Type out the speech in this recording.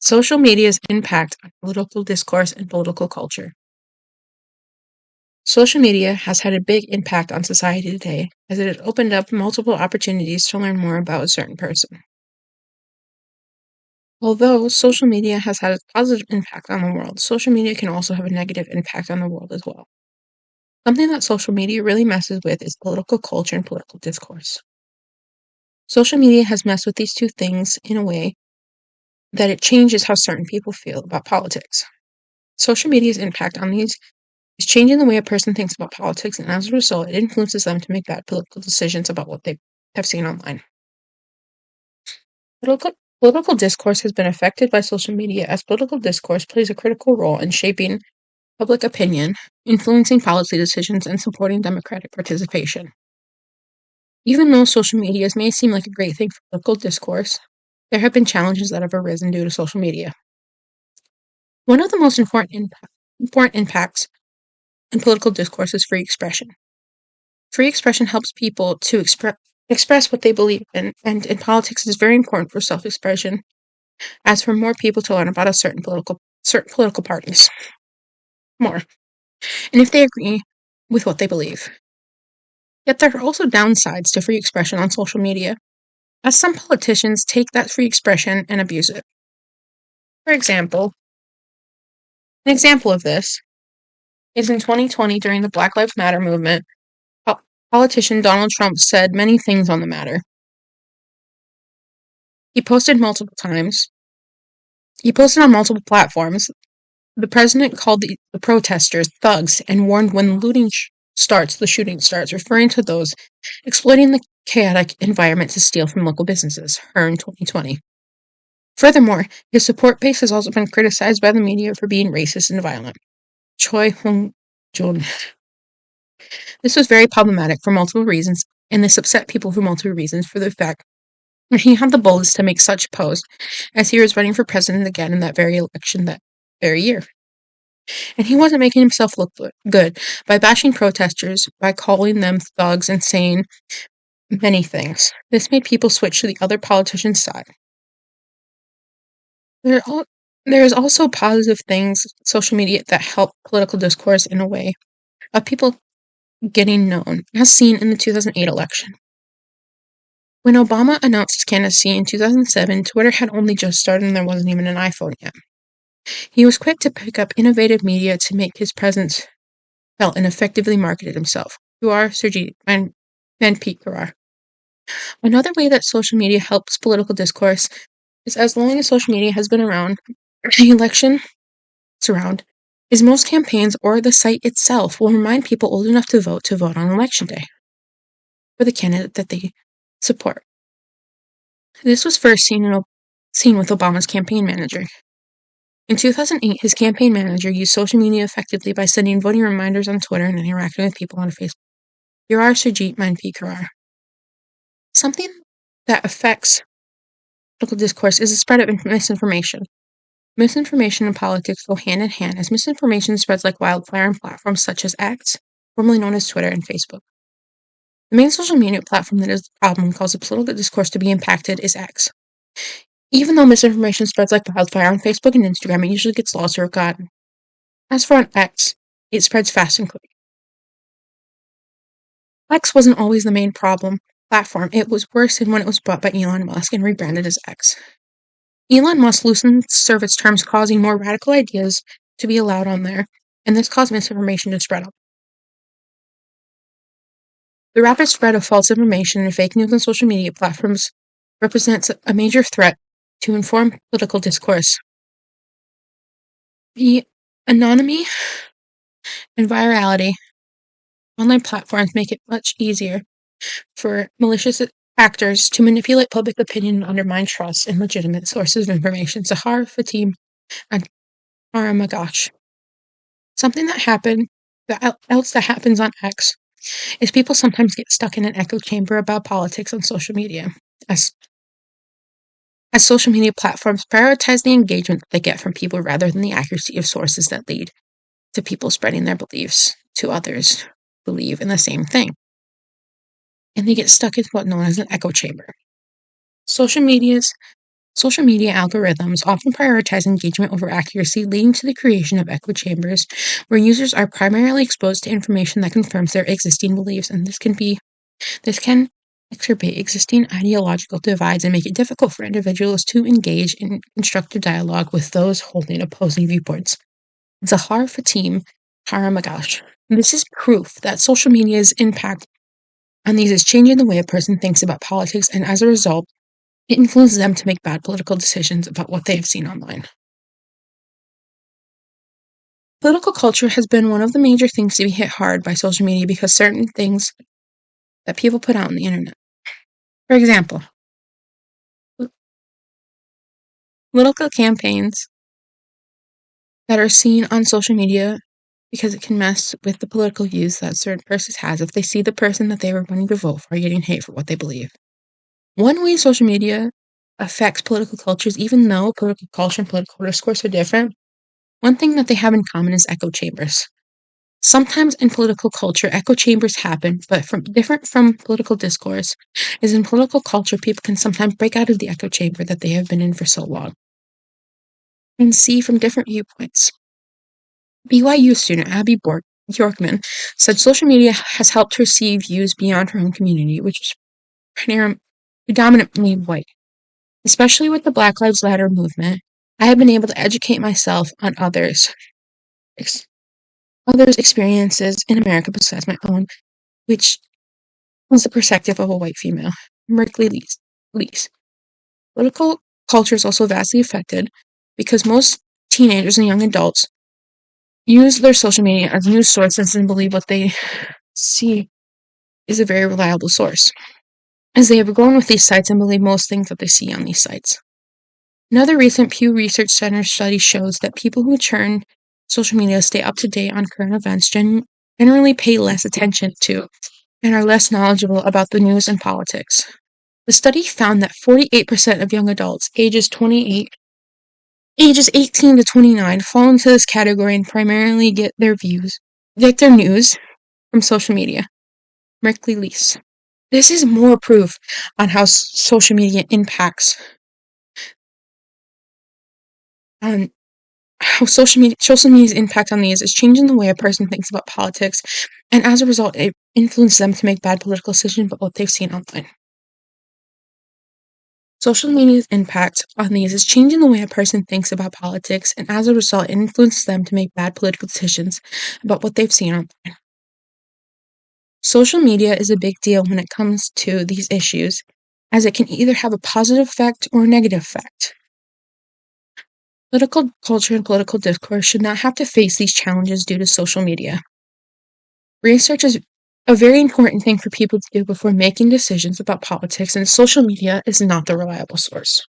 Social media's impact on political discourse and political culture. Social media has had a big impact on society today, as it has opened up multiple opportunities to learn more about a certain person. Although social media has had a positive impact on the world, social media can also have a negative impact on the world as well. Something that social media really messes with is political culture and political discourse. Social media has messed with these two things in a way that it changes how certain people feel about politics. Social media's impact on these is changing the way a person thinks about politics, and as a result, it influences them to make bad political decisions about what they have seen online. Political discourse has been affected by social media, as political discourse plays a critical role in shaping public opinion, influencing policy decisions, and supporting democratic participation. Even though social media may seem like a great thing for political discourse, there have been challenges that have arisen due to social media. One of the most important impacts in political discourse is free expression. Free expression helps people to express what they believe in, and in politics it is very important for self-expression, as for more people to learn about certain political parties more, and if they agree with what they believe. Yet there are also downsides to free expression on social media, as some politicians take that free expression and abuse it. For example, an example of this is in 2020 during the Black Lives Matter movement. Politician Donald Trump said many things on the matter. He posted multiple times. He posted on multiple platforms. The president called the protesters thugs and warned when the shooting starts, referring to those exploiting the chaotic environment to steal from local businesses, her in 2020. Furthermore, his support base has also been criticized by the media for being racist and violent. Choi Hong-jun. This was very problematic for multiple reasons, and this upset people for multiple reasons for the fact that he had the boldness to make such post as he was running for president again in that very election that very year. And he wasn't making himself look good by bashing protesters, by calling them thugs and saying many things. This made people switch to the other politician's side. There is also positive things, social media, that help political discourse in a way of people getting known, as seen in the 2008 election. When Obama announced his candidacy in 2007, Twitter had only just started and there wasn't even an iPhone yet. He was quick to pick up innovative media to make his presence felt and effectively marketed himself. Surjit Manpit Karar. Another way that social media helps political discourse is as long as social media has been around, the election around, is most campaigns or the site itself will remind people old enough to vote on election day for the candidate that they support. This was first seen with Obama's campaign manager. In 2008, his campaign manager used social media effectively by sending voting reminders on Twitter and interacting with people on Facebook. Surjit Manpit Karar. Something that affects political discourse is the spread of misinformation. Misinformation and politics go hand in hand, as misinformation spreads like wildfire on platforms such as X, formerly known as Twitter and Facebook. The main social media platform that is the problem and causes political discourse to be impacted is X. Even though misinformation spreads like wildfire on Facebook and Instagram, it usually gets lost or forgotten. As for on X, it spreads fast and quick. X wasn't always the main platform. It was worse when it was bought by Elon Musk and rebranded as X. Elon Musk loosened service terms, causing more radical ideas to be allowed on there, and this caused misinformation to spread up. The rapid spread of false information and fake news on social media platforms represents a major threat to informed political discourse. The anonymity and virality online platforms make it much easier for malicious actors to manipulate public opinion and undermine trust in legitimate sources of information. Sahar Fatim and Aramagash. Something that happens on X is people sometimes get stuck in an echo chamber about politics on social media, as social media platforms prioritize the engagement that they get from people rather than the accuracy of sources that lead to people spreading their beliefs to others who believe in the same thing. And they get stuck in what's known as an echo chamber. Social media's Social media algorithms often prioritize engagement over accuracy, leading to the creation of echo chambers where users are primarily exposed to information that confirms their existing beliefs, and this can exacerbate existing ideological divides and make it difficult for individuals to engage in constructive dialogue with those holding opposing viewpoints. Zahar Fatim Karamagash. This is proof that social media's impact on these is changing the way a person thinks about politics, and as a result, it influences them to make bad political decisions about what they have seen online. Political culture has been one of the major things to be hit hard by social media because certain things that people put out on the internet. For example, political campaigns that are seen on social media because it can mess with the political views that certain persons has if they see the person that they were wanting to vote for getting hate for what they believe. One way social media affects political cultures, even though political culture and political discourse are different, one thing that they have in common is echo chambers. Sometimes in political culture, echo chambers happen, but different from political discourse is in political culture, people can sometimes break out of the echo chamber that they have been in for so long and see from different viewpoints. BYU student Abby Bjorkman said social media has helped her see views beyond her own community, which is predominantly white. Especially with the Black Lives Matter movement, I have been able to educate myself on others' experiences in America besides my own, which was the perspective of a white female. Merkley Lees. Political culture is also vastly affected because most teenagers and young adults use their social media as news sources and believe what they see is a very reliable source, as they have grown with these sites and believe most things that they see on these sites. Another recent Pew Research Center study shows that people who turn social media stay up to date on current events generally pay less attention to and are less knowledgeable about the news and politics. The study found that 48% of young adults ages 18 to 29 fall into this category and primarily get their news from social media. Merkley Lees. This is more proof on how social media impacts how social media's impact on these is changing the way a person thinks about politics, and as a result, it influences them to make bad political decisions about what they've seen online. Social media's impact on these is changing the way a person thinks about politics, and as a result, it influences them to make bad political decisions about what they've seen online. Social media is a big deal when it comes to these issues, as it can either have a positive effect or a negative effect. Political culture and political discourse should not have to face these challenges due to social media. Research is a very important thing for people to do before making decisions about politics, and social media is not the reliable source.